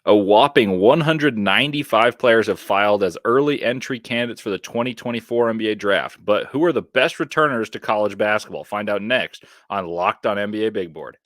A whopping 195 players have filed as early entry candidates for the 2024 NBA draft. But who are the best returners to college basketball? Find out next on Locked On NBA Big Board.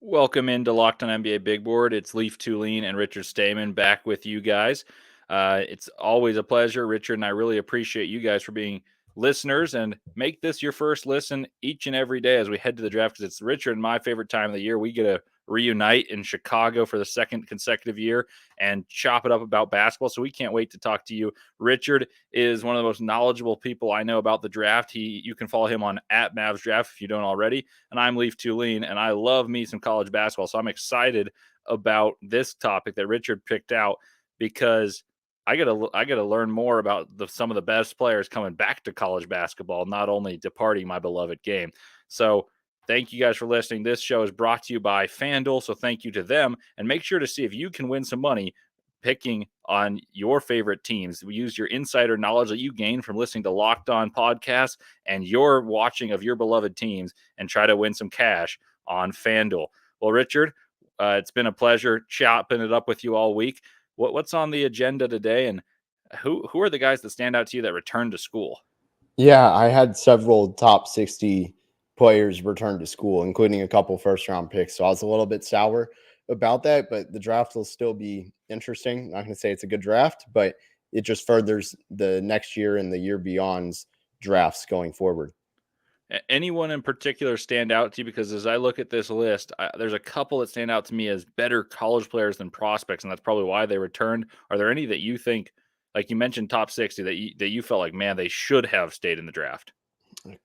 Welcome into Locked On NBA Big Board. It's Leif, Thulin, and Richard Stayman back with you guys. It's always a pleasure. Richard and I really appreciate you guys for being listeners, and make this your first listen each and every day as we head to the draft, because it's Richard and my favorite time of the year. We get to reunite in Chicago for the second consecutive year and chop it up about basketball. So we can't wait to talk to you. Richard is one of the most knowledgeable people I know about the draft. You can follow him on @MavsDraft if you don't already. And I'm Leif Thulin, and I love me some college basketball. So I'm excited about this topic that Richard picked out, because I gotta learn more about some of the best players coming back to college basketball, not only departing my beloved game. So thank you guys for listening. This show is brought to you by FanDuel, so thank you to them. And make sure to see if you can win some money picking on your favorite teams. We use your insider knowledge that you gain from listening to Locked On podcasts and your watching of your beloved teams, and try to win some cash on FanDuel. Well, Richard, it's been a pleasure chopping it up with you all week. What's on the agenda today, and who are the guys that stand out to you that returned to school? Yeah, I had several top 60 players return to school, including a couple first round picks. So I was a little bit sour about that, but the draft will still be interesting. I'm not going to say it's a good draft, but it just furthers the next year and the year beyond's drafts going forward. Anyone in particular stand out to you? Because as I look at this list, there's a couple that stand out to me as better college players than prospects, and that's probably why they returned. Are there any that you think, like you mentioned, top 60, that you felt like, man, they should have stayed in the draft?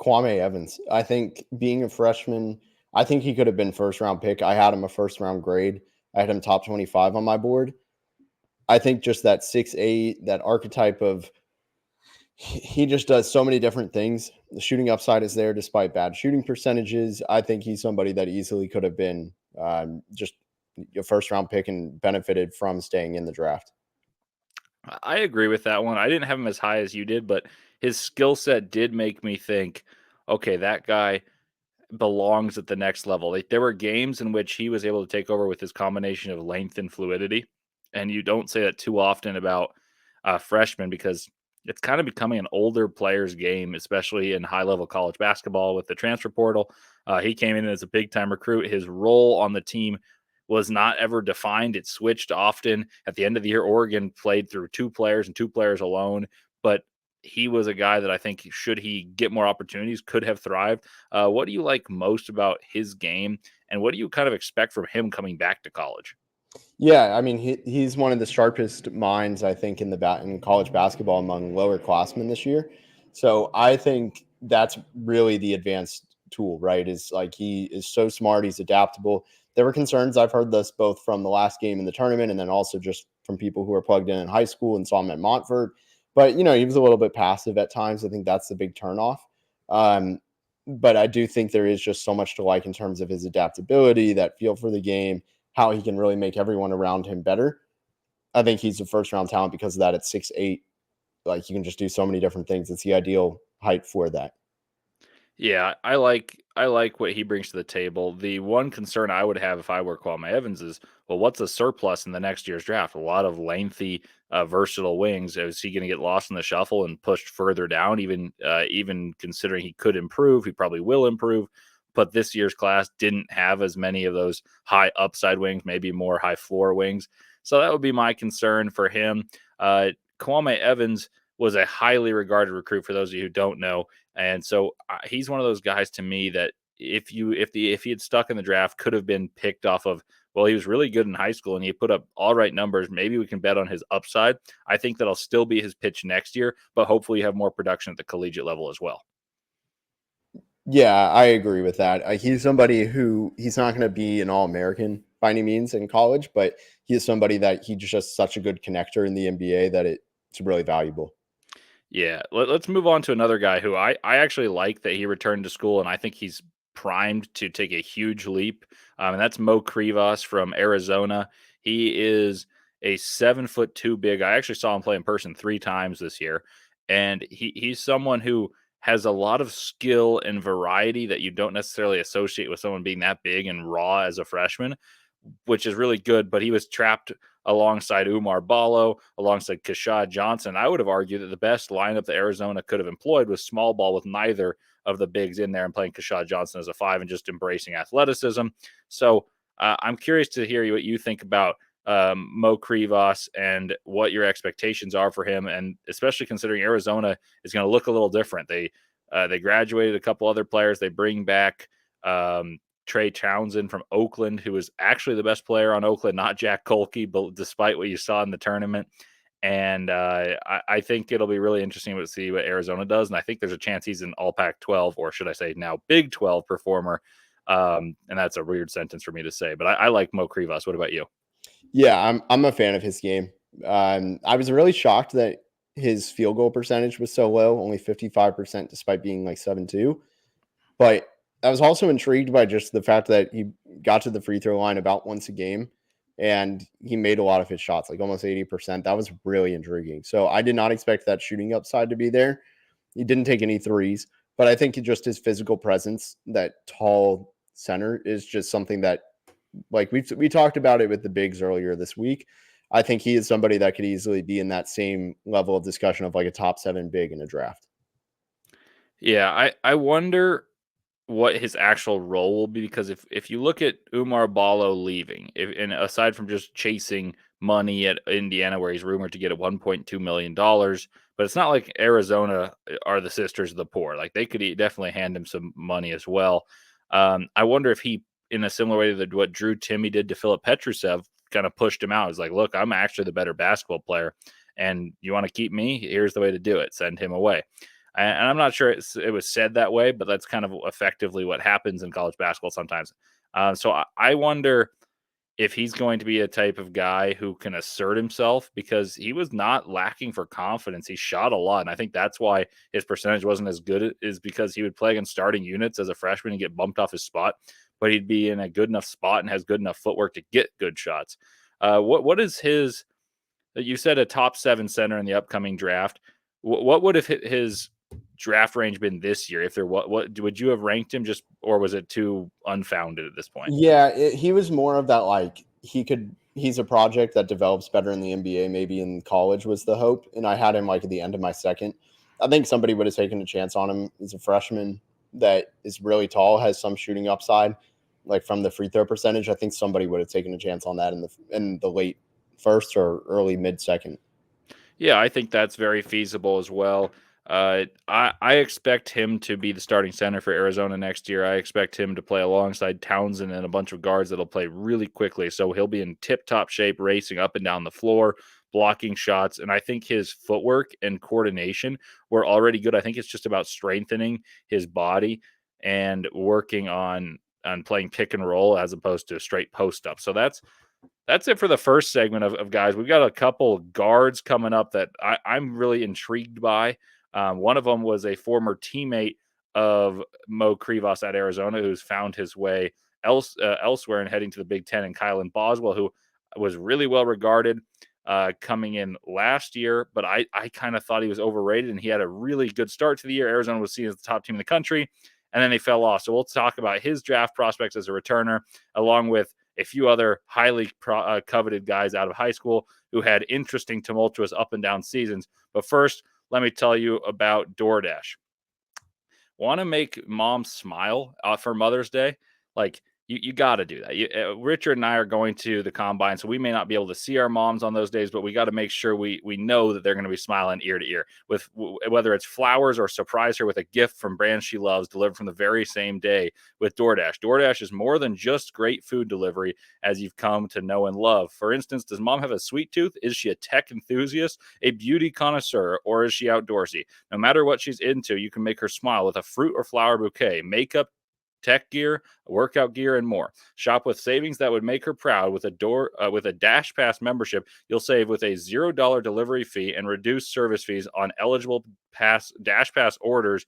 Kwame Evans. I think being a freshman, I think he could have been first round pick. I had him a first round grade. I had him top 25 on my board. I think just that 6'8", that archetype of he just does so many different things. The shooting upside is there despite bad shooting percentages. I think he's somebody that easily could have been just a first round pick and benefited from staying in the draft. I agree with that one. I didn't have him as high as you did, but his skill set did make me think, okay, that guy belongs at the next level. Like, there were games in which he was able to take over with his combination of length and fluidity, and you don't say that too often about freshmen, because it's kind of becoming an older player's game, especially in high level college basketball with the transfer portal. He came in as a big time recruit. His role on the team was not ever defined. It switched often. At the end of the year, Oregon played through two players and two players alone, but he was a guy that I think, should he get more opportunities, could have thrived. What do you like most about his game, and what do you kind of expect from him coming back to college? Yeah, I mean he's one of the sharpest minds I think in college basketball among lower classmen this year. So I think that's really the advanced tool, right? Is like he is so smart, he's adaptable. There were concerns, I've heard this both from the last game in the tournament and then also just from people who are plugged in high school and saw him at Montfort. But he was a little bit passive at times. I think that's the big turnoff. Um, but I do think there is just so much to like in terms of his adaptability, that feel for the game, how he can really make everyone around him better. I think he's a first round talent because of that. At 6'8", like you can just do so many different things. It's the ideal height for that. Yeah, I like what he brings to the table. The one concern I would have if I were Kwame Evans is, well, what's a surplus in the next year's draft? A lot of lengthy, versatile wings. Is he going to get lost in the shuffle and pushed further down? Even considering he could improve, he probably will improve. But this year's class didn't have as many of those high upside wings, maybe more high floor wings. So that would be my concern for him. Kwame Evans was a highly regarded recruit, for those of you who don't know, and so he's one of those guys to me that if he had stuck in the draft, could have been picked off of. Well, he was really good in high school and he put up all right numbers. Maybe we can bet on his upside. I think that'll still be his pitch next year, but hopefully you have more production at the collegiate level as well. Yeah, I agree with that. He's somebody who he's not going to be an All-American by any means in college, but he is somebody that he just such a good connector in the NBA that it's really valuable. Yeah, let's move on to another guy who I actually like that he returned to school, and I think he's primed to take a huge leap. And that's Mo Krivas from Arizona. He is a 7'2" big. I actually saw him play in person 3 times this year, and he's someone who has a lot of skill and variety that you don't necessarily associate with someone being that big and raw as a freshman, which is really good. But he was trapped alongside Umar Ballo, alongside Kashad Johnson. I would have argued that the best lineup that Arizona could have employed was small ball with neither of the bigs in there and playing Kashad Johnson as a 5 and just embracing athleticism. So I'm curious to hear what you think about Mo Krivas and what your expectations are for him, and especially considering Arizona is going to look a little different. They graduated a couple other players. They bring back Trey Townsend from Oakland, who was actually the best player on Oakland, not Jack Kolke, but despite what you saw in the tournament. And I think it'll be really interesting to see what Arizona does. And I think there's a chance he's an all Pac 12, or should I say now Big 12 performer. And that's a weird sentence for me to say, but I like Mo Krivas. What about you? Yeah, I'm a fan of his game. I was really shocked that his field goal percentage was so low, only 55%, despite being like 7'2". But I was also intrigued by just the fact that he got to the free throw line about once a game, and he made a lot of his shots, like almost 80%. That was really intriguing. So I did not expect that shooting upside to be there. He didn't take any threes, but I think just his physical presence, that tall center, is just something that, like we talked about it with the bigs earlier this week. I think he is somebody that could easily be in that same level of discussion of like a top 7 big in a draft. Yeah, I wonder what his actual role will be, because if you look at Umar Ballo leaving, and aside from just chasing money at Indiana, where he's rumored to get a $1.2 million, but it's not like Arizona are the sisters of the poor. Like they could definitely hand him some money as well. I wonder if he, in a similar way to what Drew Timme did to Philip Petrusev, kind of pushed him out. He's like, look, I'm actually the better basketball player, and you want to keep me? Here's the way to do it. Send him away. And I'm not sure it was said that way, but that's kind of effectively what happens in college basketball sometimes. So I wonder if he's going to be a type of guy who can assert himself, because he was not lacking for confidence. He shot a lot. And I think that's why his percentage wasn't as good, is because he would play against starting units as a freshman and get bumped off his spot, but he'd be in a good enough spot and has good enough footwork to get good shots. What is his, you said a top 7 center in the upcoming draft. What would have his draft range been this year? If there, what would you have ranked him, just, or was it too unfounded at this point? Yeah, he was more of that, like he's a project that develops better in the NBA, maybe in college was the hope. And I had him like at the end of my second. I think somebody would have taken a chance on him. He's a freshman that is really tall, has some shooting upside, like from the free throw percentage. I think somebody would have taken a chance on that in the late first or early mid second. Yeah, I think that's very feasible as well. I expect him to be the starting center for Arizona next year. I expect him to play alongside Townsend and a bunch of guards that'll play really quickly. So he'll be in tip-top shape, racing up and down the floor, blocking shots. And I think his footwork and coordination were already good. I think it's just about strengthening his body and working on playing pick and roll as opposed to straight post up. So that's it for the first segment of guys. We've got a couple guards coming up that I'm really intrigued by. One of them was a former teammate of Mo Krivas at Arizona, who's found his way elsewhere and heading to the Big Ten, and Kylan Boswell, who was really well regarded coming in last year, but I kind of thought he was overrated, and he had a really good start to the year. Arizona was seen as the top team in the country, and then they fell off. So we'll talk about his draft prospects as a returner, along with a few other highly coveted guys out of high school who had interesting, tumultuous up and down seasons. But first, let me tell you about DoorDash. Want to make mom smile for Mother's Day? Like, you got to do that. Richard and I are going to the combine, so we may not be able to see our moms on those days, but we got to make sure we know that they're going to be smiling ear to ear, with whether it's flowers or surprise her with a gift from brands she loves delivered from the very same day with DoorDash. DoorDash is more than just great food delivery, as you've come to know and love. For instance, does mom have a sweet tooth? Is she a tech enthusiast, a beauty connoisseur, or is she outdoorsy? No matter what she's into, you can make her smile with a fruit or flower bouquet, makeup, tech gear, workout gear, and more. Shop with savings that would make her proud with a Dash Pass membership. You'll save with a $0 delivery fee and reduced service fees on eligible Dash Pass orders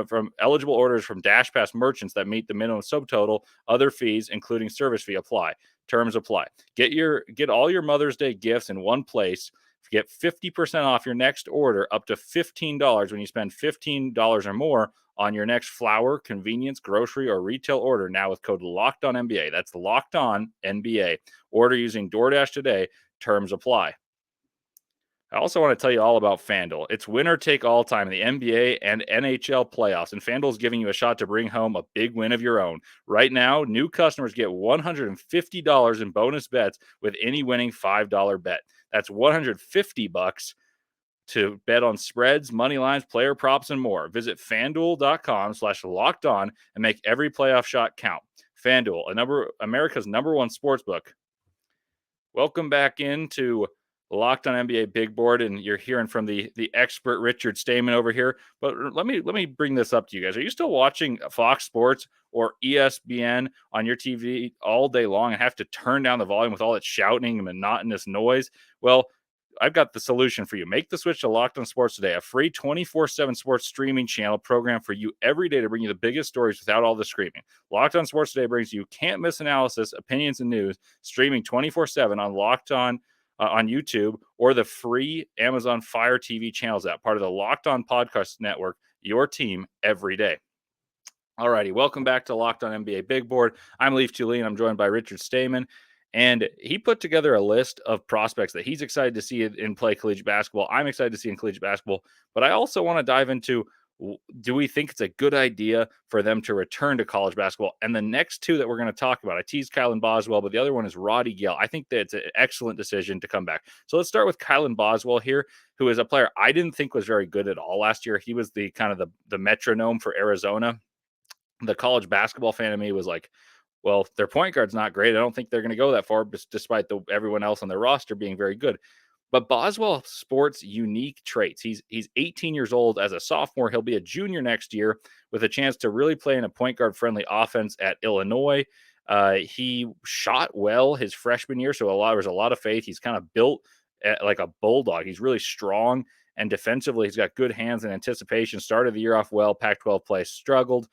from eligible orders from Dash Pass merchants that meet the minimum subtotal. Other fees, including service fee, apply. Terms apply. Get all your Mother's Day gifts in one place. Get 50% off your next order up to $15 when you spend $15 or more on your next flour, convenience, grocery, or retail order now with code LOCKEDONNBA. That's LOCKEDONNBA. Order using DoorDash today. Terms apply. I also want to tell you all about FanDuel. It's winner take all time in the NBA and NHL playoffs, and FanDuel is giving you a shot to bring home a big win of your own. Right now, new customers get $150 in bonus bets with any winning $5 bet. That's $150 to bet on spreads, money lines, player props, and more. Visit FanDuel.com/lockedon and make every playoff shot count. FanDuel, America's #1 sportsbook. Welcome back into Locked on NBA Big Board, and you're hearing from the expert Richard Stayman over here. But let me bring this up to you guys. Are you still watching Fox Sports or ESPN on your TV all day long and have to turn down the volume with all that shouting and monotonous noise? Well, I've got the solution for you. Make the switch to Locked on Sports today, a free 24/7 sports streaming channel program for you every day to bring you the biggest stories without all the screaming. Locked on Sports today brings you can't miss analysis, opinions, and news streaming 24/7 on Locked on YouTube or the free Amazon Fire TV channels app, part of the Locked On Podcast Network, your team every day. All righty, welcome back to Locked On NBA Big Board. I'm Leif Thulin. I'm joined by Richard Stayman, and he put together a list of prospects that he's excited to see in play collegiate basketball. I'm excited to see in collegiate basketball, but I also want to dive into, do we think it's a good idea for them to return to college basketball? And the next two that we're going to talk about, I teased Kylan Boswell, but the other one is Rody Gayle. I think that it's an excellent decision to come back. So let's start with Kylan Boswell here, who is a player I didn't think was very good at all last year. He was the kind of the metronome for Arizona. The college basketball fan of me was like, well, their point guard's not great. I don't think they're going to go that far, despite everyone else on their roster being very good. But Boswell sports unique traits. He's 18 years old as a sophomore. He'll be a junior next year with a chance to really play in a point guard friendly offense at Illinois. He shot well his freshman year, so there was a lot of faith. He's kind of built like a bulldog. He's really strong, and defensively, he's got good hands and anticipation. Started the year off well. Pac-12 play struggled.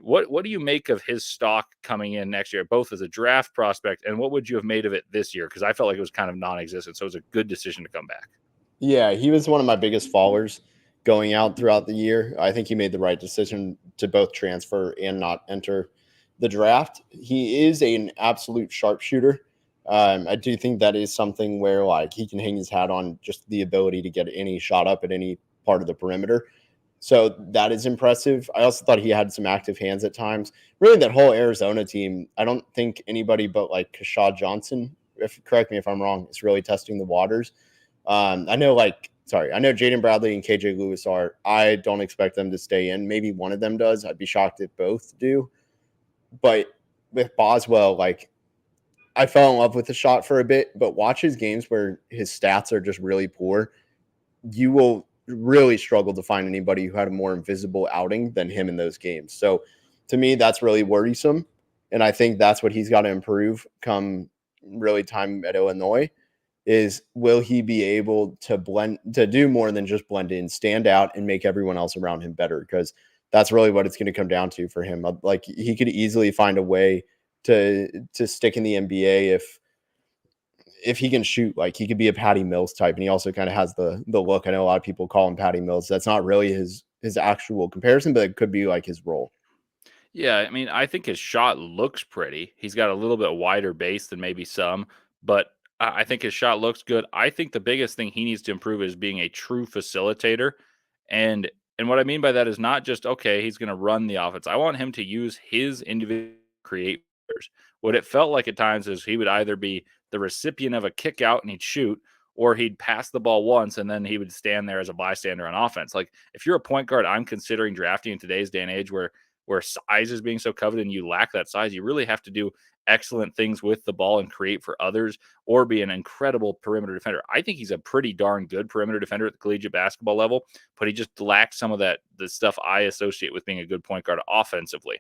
What do you make of his stock coming in next year, both as a draft prospect, and what would you have made of it this year? Because I felt like it was kind of non-existent, so it was a good decision to come back. Yeah, he was one of my biggest followers going out throughout the year. I think he made the right decision to both transfer and not enter the draft. He is an absolute sharpshooter. I do think that is something where like he can hang his hat on just the ability to get any shot up at any part of the perimeter. So that is impressive. I also thought he had some active hands at times. Really, that whole Arizona team, I don't think anybody but like Kashad Johnson, correct me if I'm wrong, is really testing the waters. I know Jaden Bradley and KJ Lewis are. I don't expect them to stay in. Maybe one of them does. I'd be shocked if both do. But with Boswell, like, I fell in love with the shot for a bit, but watch his games where his stats are just really poor. You will really struggle to find anybody who had a more invisible outing than him in those games. So to me, that's really worrisome. And I think that's what he's got to improve come really time at Illinois is, will he be able to do more than just blend in, stand out, and make everyone else around him better? Because that's really what it's going to come down to for him. Like, he could easily find a way to stick in the NBA if he can shoot. Like, he could be a Patty Mills type, and he also kind of has the look. I know a lot of people call him Patty Mills. That's not really his actual comparison, but it could be like his role. Yeah, I mean, I think his shot looks pretty. He's got a little bit wider base than maybe some, but I think his shot looks good. I think the biggest thing he needs to improve is being a true facilitator. And what I mean by that is not just, okay, he's going to run the offense. I want him to use his individual create. What it felt like at times is he would either be the recipient of a kick out and he'd shoot, or he'd pass the ball once and then he would stand there as a bystander on offense. Like, if you're a point guard I'm considering drafting in today's day and age where size is being so coveted and you lack that size, you really have to do excellent things with the ball and create for others or be an incredible perimeter defender. I think he's a pretty darn good perimeter defender at the collegiate basketball level, but he just lacks some of the stuff I associate with being a good point guard offensively.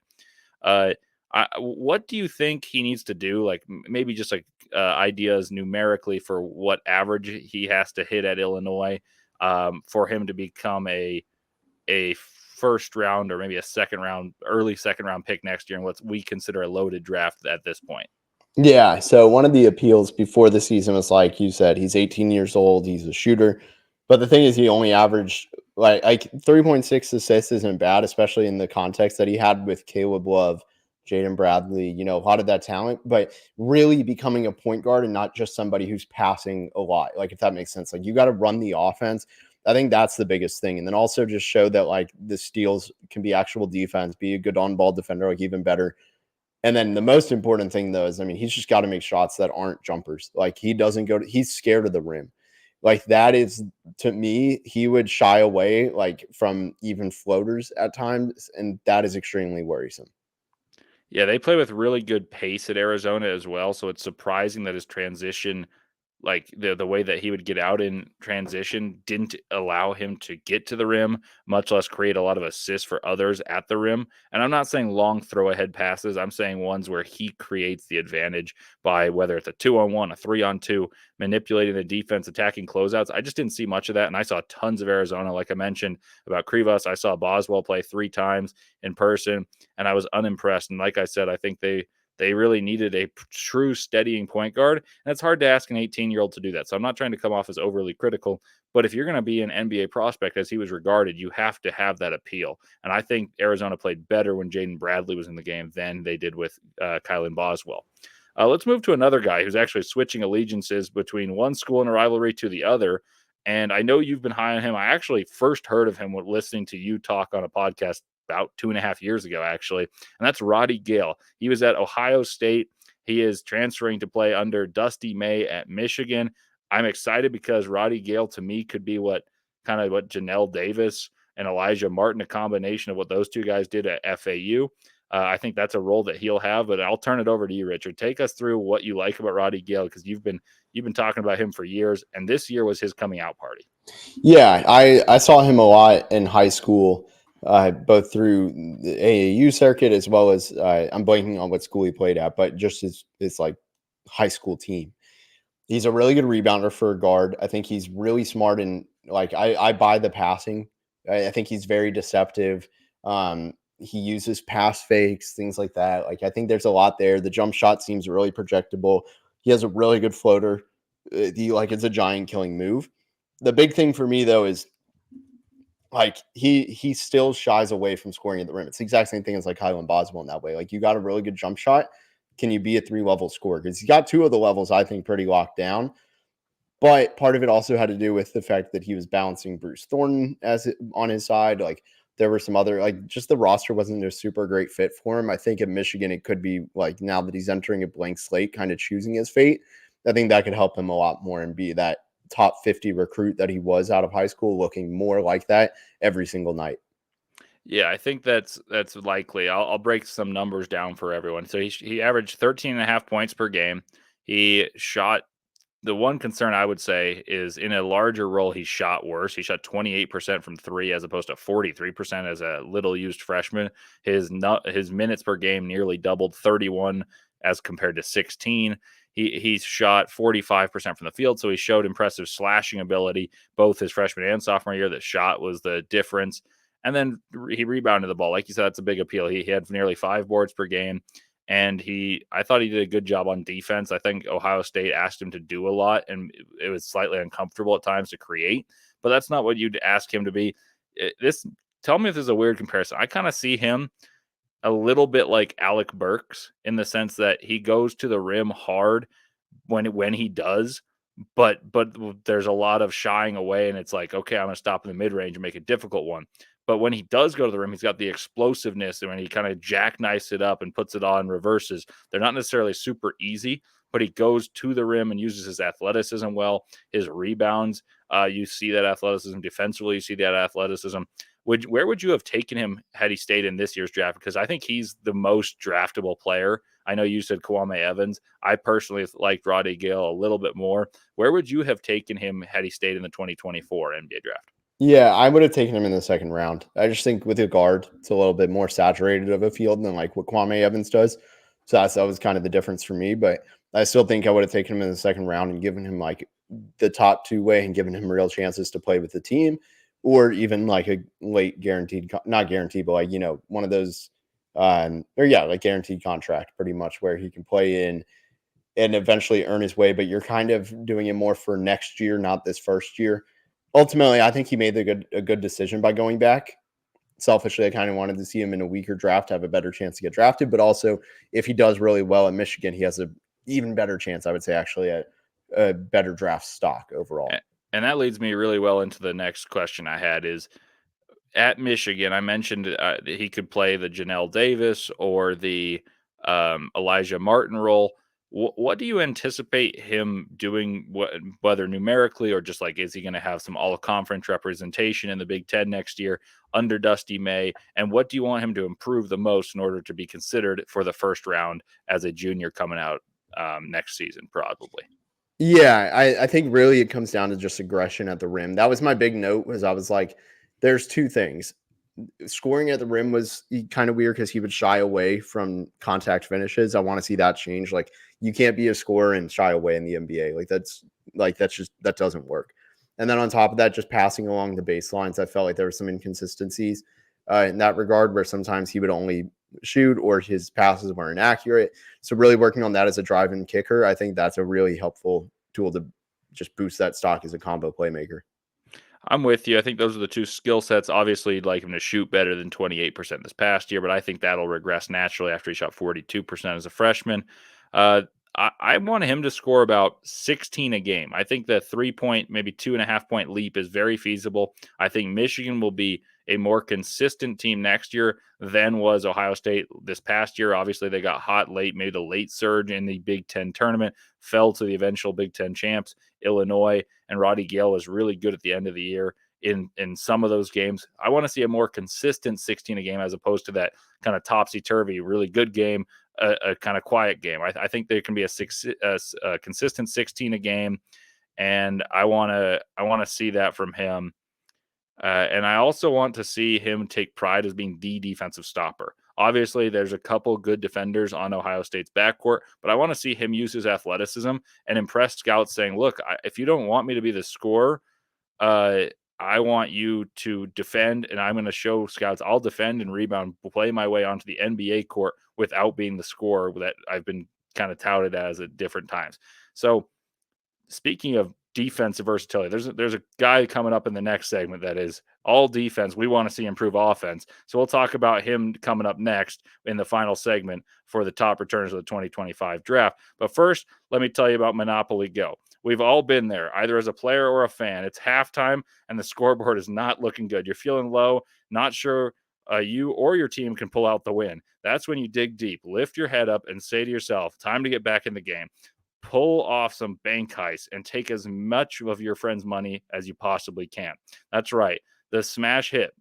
What do you think he needs to do? Like, maybe just like ideas numerically for what average he has to hit at Illinois for him to become a first round or maybe a early second round pick next year, and what we consider a loaded draft at this point. Yeah. So one of the appeals before the season was like you said, he's 18 years old, he's a shooter. But the thing is, he only averaged like 3.6 assists isn't bad, especially in the context that he had with Caleb Love, Jaden Bradley, a lot of that talent, but really becoming a point guard and not just somebody who's passing a lot. Like, if that makes sense, like you got to run the offense. I think that's the biggest thing. And then also just show that like the steals can be actual defense, be a good on ball defender, like even better. And then the most important thing though is, I mean, he's just got to make shots that aren't jumpers. Like he doesn't he's scared of the rim. Like that is, to me, he would shy away like from even floaters at times, and that is extremely worrisome. Yeah, they play with really good pace at Arizona as well, so it's surprising that his transition, like the way that he would get out in transition, didn't allow him to get to the rim, much less create a lot of assists for others at the rim. And I'm not saying long throw ahead passes. I'm saying ones where he creates the advantage by whether it's a 2-on-1, a 3-on-2, manipulating the defense, attacking closeouts. I just didn't see much of that. And I saw tons of Arizona, like I mentioned about Krivas. I saw Boswell play 3 times in person, and I was unimpressed. And like I said, I think they really needed a true steadying point guard. And it's hard to ask an 18-year-old to do that. So I'm not trying to come off as overly critical, but if you're going to be an NBA prospect as he was regarded, you have to have that appeal. And I think Arizona played better when Jaden Bradley was in the game than they did with Kylan Boswell. Let's move to another guy who's actually switching allegiances between one school in a rivalry to the other. And I know you've been high on him. I actually first heard of him when listening to you talk on a podcast about 2.5 years ago, actually. And that's Rody Gayle. He was at Ohio State. He is transferring to play under Dusty May at Michigan. I'm excited because Rody Gayle to me could be what Janelle Davis and Elijah Martin, a combination of what those two guys did at FAU. I think that's a role that he'll have, but I'll turn it over to you, Richard. Take us through what you like about Rody Gayle, because you've been talking about him for years, and this year was his coming out party. Yeah, I saw him a lot in high school, both through the AAU circuit as well as I'm blanking on what school he played at, but just his like high school team. He's a really good rebounder for a guard. I think he's really smart and like I buy the passing. I think he's very deceptive. He uses pass fakes, things like that. Like I think there's a lot there. The jump shot seems really projectable. He has a really good floater. It's a giant killing move. The big thing for me though is like he still shies away from scoring at the rim. It's the exact same thing as like Kylan Boswell in that way. Like you got a really good jump shot. Can you be a 3-level scorer? Because he's got 2 of the levels I think pretty locked down. But part of it also had to do with the fact that he was balancing Bruce Thornton on his side. Like there were some other like just the roster wasn't a super great fit for him. I think at Michigan it could be like now that he's entering a blank slate, kind of choosing his fate. I think that could help him a lot more and be that top 50 recruit that he was out of high school, looking more like that every single night. Yeah, I think that's likely. I'll break some numbers down for everyone. So he averaged 13 and a half points per game. He shot The one concern I would say is in a larger role, he shot worse. He shot 28% from three as opposed to 43% as a little used freshman. His minutes per game nearly doubled, 31 as compared to 16. He shot 45% from the field, so he showed impressive slashing ability both his freshman and sophomore year. The shot was the difference. And then he rebounded the ball. Like you said, that's a big appeal. He had nearly 5 boards per game. And I thought he did a good job on defense. I think Ohio State asked him to do a lot, and it was slightly uncomfortable at times to create. But that's not what you'd ask him to be. Tell me if this is a weird comparison. I kind of see him a little bit like Alec Burks in the sense that he goes to the rim hard when he does, but there's a lot of shying away, and it's like, okay, I'm going to stop in the mid range and make a difficult one. But when he does go to the rim, he's got the explosiveness, and when he kind of jackknifes it up and puts it on reverses, they're not necessarily super easy, but he goes to the rim and uses his athleticism well. His rebounds, you see that athleticism defensively, you see that athleticism. Where would you have taken him had he stayed in this year's draft? Because I think he's the most draftable player. I know you said Kwame Evans. I personally liked Rody Gayle a little bit more. Where would you have taken him had he stayed in the 2024 NBA draft? Yeah, I would have taken him in the second round. I just think with a guard, it's a little bit more saturated of a field than like what Kwame Evans does. So that was kind of the difference for me. But I still think I would have taken him in the second round and given him like the top 2 way and given him real chances to play with the team, or even like a late guaranteed, not guaranteed, but like, one of those, or yeah, like guaranteed contract pretty much where he can play in and eventually earn his way, but you're kind of doing it more for next year, not this first year. Ultimately, I think he made a good decision by going back. Selfishly, I kind of wanted to see him in a weaker draft, have a better chance to get drafted, but also if he does really well at Michigan, he has a even better chance, I would say, actually, at a better draft stock overall. And that leads me really well into the next question I had is, at Michigan, I mentioned that he could play the Janelle Davis or the Elijah Martin role. What do you anticipate him doing, whether numerically or just like, is he going to have some all-conference representation in the Big Ten next year under Dusty May? And what do you want him to improve the most in order to be considered for the first round as a junior coming out next season, probably? Yeah, I think really it comes down to just aggression at the rim. That was my big note, was I was like, there's two things. Scoring at the rim was kind of weird because he would shy away from contact finishes. I want to see that change. Like, you can't be a scorer and shy away in the NBA. That's just, that doesn't work. And then on top of that, just passing along the baselines, I felt like there were some inconsistencies in that regard, where sometimes he would only shoot or his passes were inaccurate. So really working on that as a drive-in kicker, I think that's a really helpful tool to just boost that stock as a combo playmaker. I'm with you. I think those are the two skill sets. Obviously, you'd like him to shoot better than 28% this past year, but I think that'll regress naturally after he shot 42% as a freshman. I want him to score about 16 a game. I think the 3 point, maybe 2.5 point leap is very feasible. I think Michigan will be a more consistent team next year than was Ohio State this past year. Obviously, they got hot late, made a late surge in the Big Ten tournament, fell to the eventual Big Ten champs, Illinois, and Rody Gayle was really good at the end of the year in some of those games. I want to see a more consistent 16 a game as opposed to that kind of topsy-turvy, really good game, a kind of quiet game. I think there can be a consistent 16 a game, and I want to see that from him. And I also want to see him take pride as being the defensive stopper. Obviously, there's a couple good defenders on Ohio State's backcourt, but I want to see him use his athleticism and impress scouts saying, look, if you don't want me to be the scorer, uh, I want you to defend, and I'm going to show scouts I'll defend and rebound, play my way onto the NBA court without being the scorer that I've been kind of touted as at different times. So speaking of defensive versatility, there's a guy coming up in the next segment that is all defense. We want to see improve offense. So we'll talk about him coming up next in the final segment for the top returners of the 2025 draft. But first, let me tell you about Monopoly Go. We've all been there, either as a player or a fan. It's halftime and the scoreboard is not looking good. You're feeling low, not sure you or your team can pull out the win. That's when you dig deep, lift your head up, and say to yourself, time to get back in the game. Pull off some bank heists and take as much of your friend's money as you possibly can. That's right. The smash hit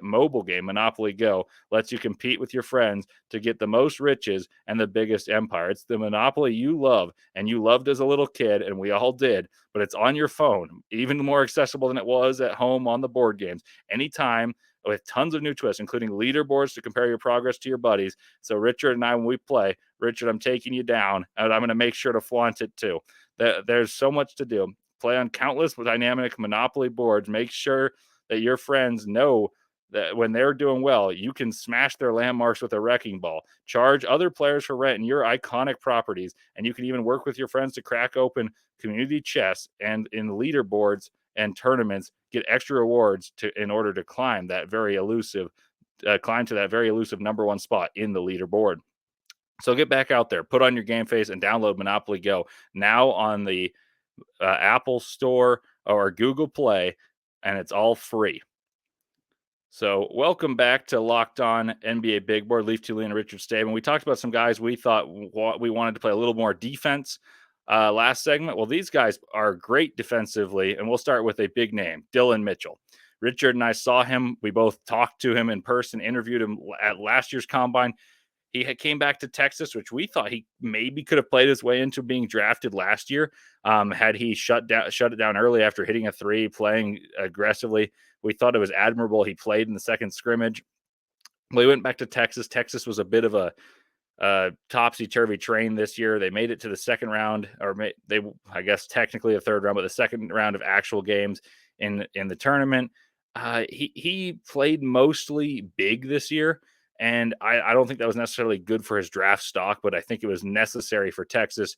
mobile game Monopoly Go lets you compete with your friends to get the most riches and the biggest empire. It's the Monopoly you love and you loved as a little kid, and we all did, but it's on your phone, even more accessible than it was at home on the board games. Anytime, with tons of new twists, including leaderboards to compare your progress to your buddies. So Richard and I, when we play, Richard, I'm taking you down, and I'm going to make sure to flaunt it too. There's so much to do. Play on countless dynamic Monopoly boards. Make sure that your friends know that when they're doing well, you can smash their landmarks with a wrecking ball. Charge other players for rent in your iconic properties, and you can even work with your friends to crack open community chests and in leaderboards and tournaments, get extra rewards in order to climb to that very elusive number one spot in the leaderboard. So get back out there, put on your game face, and download Monopoly Go now on the Apple Store or Google Play, and it's all free. So welcome back to Locked On NBA Big Board. Leif, Thulin, and Richard Stayman. We talked about some guys we thought we wanted to play a little more defense last segment. Well, these guys are great defensively, and we'll start with a big name, Dillon Mitchell. Richard and I saw him. We both talked to him in person, interviewed him at last year's combine. He came back to Texas, which we thought he maybe could have played his way into being drafted last year. Had he shut it down early after hitting a three, playing aggressively. We thought it was admirable. He played in the second scrimmage. Well, he went back to Texas. Texas was a bit of a topsy-turvy train this year. They made it to the second round, I guess technically the third round, but the second round of actual games in the tournament. He played mostly big this year, And I don't think that was necessarily good for his draft stock, but I think it was necessary for Texas.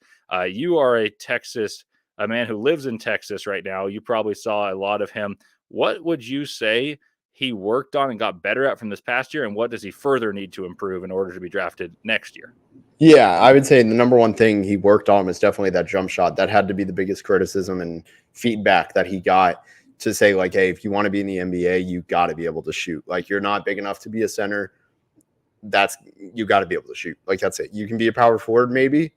You are a man who lives in Texas right now. You probably saw a lot of him. What would you say he worked on and got better at from this past year? And what does he further need to improve in order to be drafted next year? Yeah, I would say the number one thing he worked on was definitely that jump shot. That had to be the biggest criticism and feedback that he got, to say, like, hey, if you want to be in the NBA, you got to be able to shoot. Like, you're not big enough to be a center. You got to be able to shoot. Like, that's it. You can be a power forward maybe,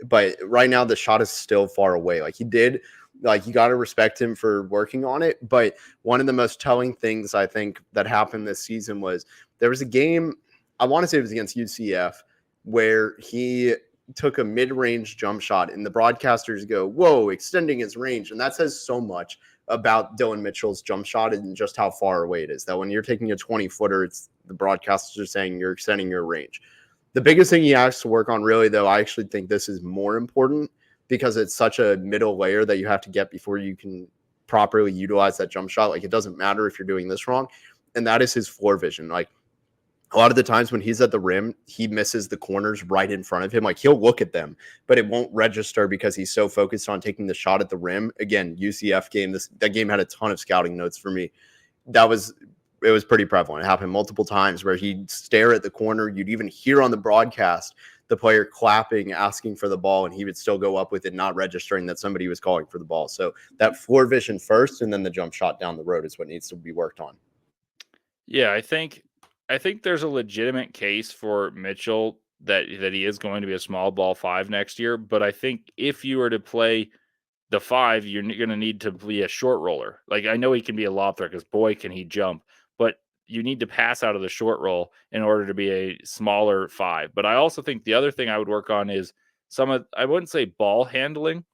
but right now the shot is still far away. Like, you got to respect him for working on it. But one of the most telling things I think that happened this season was there was a game, I want to say it was against UCF, where he took a mid-range jump shot and the broadcasters go, whoa, extending his range. And that says so much about Dillon Mitchell's jump shot and just how far away it is, that when you're taking a 20-footer, the broadcasters are saying you're extending your range. The biggest thing he has to work on, really, though, I actually think this is more important because it's such a middle layer that you have to get before you can properly utilize that jump shot. Like, it doesn't matter if you're doing this wrong. And that is his floor vision. Like, a lot of the times when he's at the rim, he misses the corners right in front of him. Like, he'll look at them, but it won't register because he's so focused on taking the shot at the rim. Again, UCF game, that game had a ton of scouting notes for me. It was pretty prevalent. It happened multiple times where he'd stare at the corner. You'd even hear on the broadcast the player clapping, asking for the ball, and he would still go up with it, not registering that somebody was calling for the ball. So that floor vision first, and then the jump shot down the road is what needs to be worked on. Yeah, I think there's a legitimate case for Mitchell that he is going to be a small ball 5 next year, but I think if you were to play the 5, you're going to need to be a short roller. Like, I know he can be a lob threat because boy can he jump, but you need to pass out of the short roll in order to be a smaller 5. But I also think the other thing I would work on is I wouldn't say ball handling,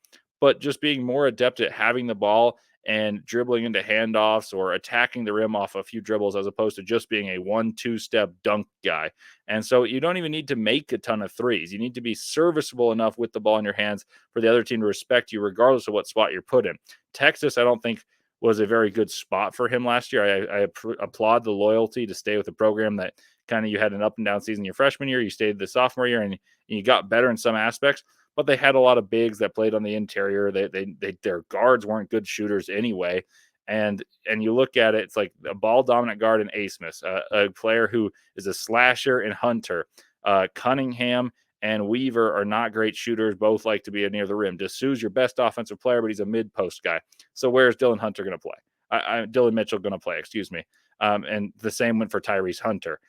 but just being more adept at having the ball and dribbling into handoffs or attacking the rim off a few dribbles, as opposed to just being a 1-2 step dunk guy. And so you don't even need to make a ton of threes. You need to be serviceable enough with the ball in your hands for the other team to respect you, regardless of what spot you're put in. Texas, I don't think, was a very good spot for him last year. I applaud the loyalty to stay with a program that kind of, you had an up and down season your freshman year, you stayed the sophomore year, and you got better in some aspects. But they had a lot of bigs that played on the interior. Their guards weren't good shooters anyway. And you look at it, it's like a ball dominant guard in Asmus, a player who is a slasher in Hunter. Cunningham and Weaver are not great shooters. Both like to be near the rim. Dessou's your best offensive player, but he's a mid post guy. So where's Dillon Hunter going to play? Dillon Mitchell going to play? Excuse me. And the same went for Tyrese Hunter.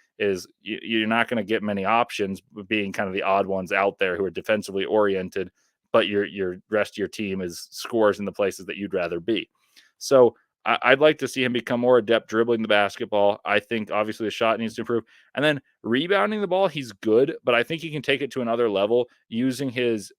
You're not going to get many options, being kind of the odd ones out there who are defensively oriented, but your rest of your team is scores in the places that you'd rather be. So I'd like to see him become more adept dribbling the basketball. I think obviously the shot needs to improve. And then rebounding the ball, he's good, but I think he can take it to another level using his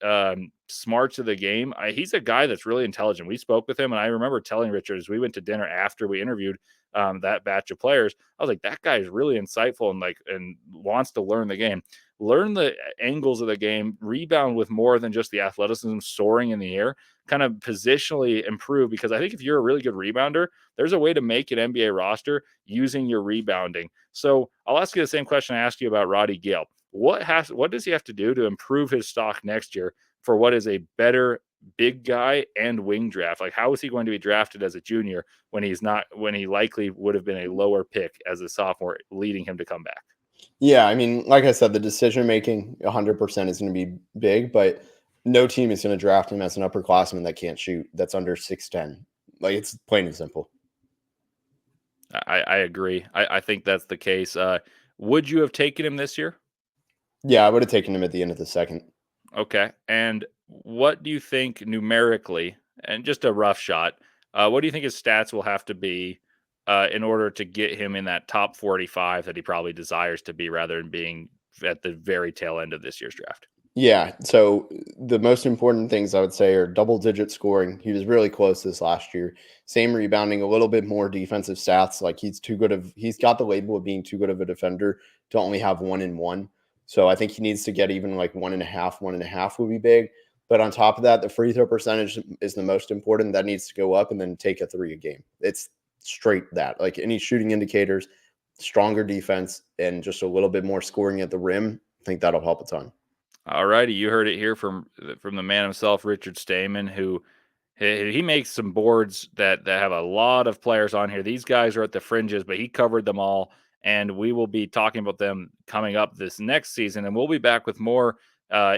smarts of the game. He's a guy that's really intelligent. We spoke with him, and I remember telling Richard as we went to dinner after we interviewed that batch of players, I was like, that guy is really insightful and wants to learn the game. Learn the angles of the game, rebound with more than just the athleticism, soaring in the air, kind of positionally improve. Because I think if you're a really good rebounder, there's a way to make an NBA roster using your rebounding. So I'll ask you the same question I asked you about Rody Gayle. What does he have to do to improve his stock next year for what is a better big guy and wing draft? Like, how is he going to be drafted as a junior when he likely would have been a lower pick as a sophomore, leading him to come back? Yeah, I mean, like I said, the decision making 100% is going to be big, but no team is going to draft him as an upperclassman that can't shoot, that's under 6'10". Like, it's plain and simple. I agree. I think that's the case. Would you have taken him this year? Yeah, I would have taken him at the end of the second. Okay. And what do you think numerically, and just a rough shot, what do you think his stats will have to be in order to get him in that top 45 that he probably desires to be, rather than being at the very tail end of this year's draft? Yeah, so the most important things I would say are double-digit scoring. He was really close this last year. Same rebounding, a little bit more defensive stats. Like, he's got the label of being too good of a defender to only have 1-1. So I think he needs to get even like 1.5 would be big. But on top of that, the free throw percentage is the most important. That needs to go up, and then take a 3 a game. It's straight that. Like, any shooting indicators, stronger defense, and just a little bit more scoring at the rim, I think that'll help a ton. All righty, you heard it here from the man himself, Richard Stayman, who he makes some boards that have a lot of players on here. These guys are at the fringes, but he covered them all, and we will be talking about them coming up this next season, and we'll be back with more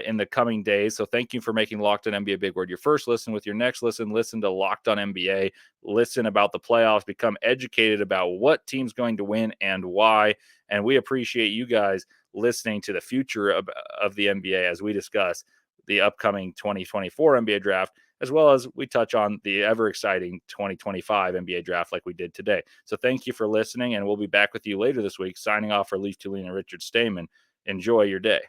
in the coming days. So thank you for making Locked On NBA Big Board your first listen. With your next listen to Locked On NBA. Listen about the playoffs, become educated about what team's going to win and why. And we appreciate you guys listening to the future of the NBA as we discuss the upcoming 2024 NBA draft, as well as we touch on the ever exciting 2025 NBA draft like we did today. So thank you for listening, and we'll be back with you later this week. Signing off for Leif, Thulin, and Richard Stayman. Enjoy your day.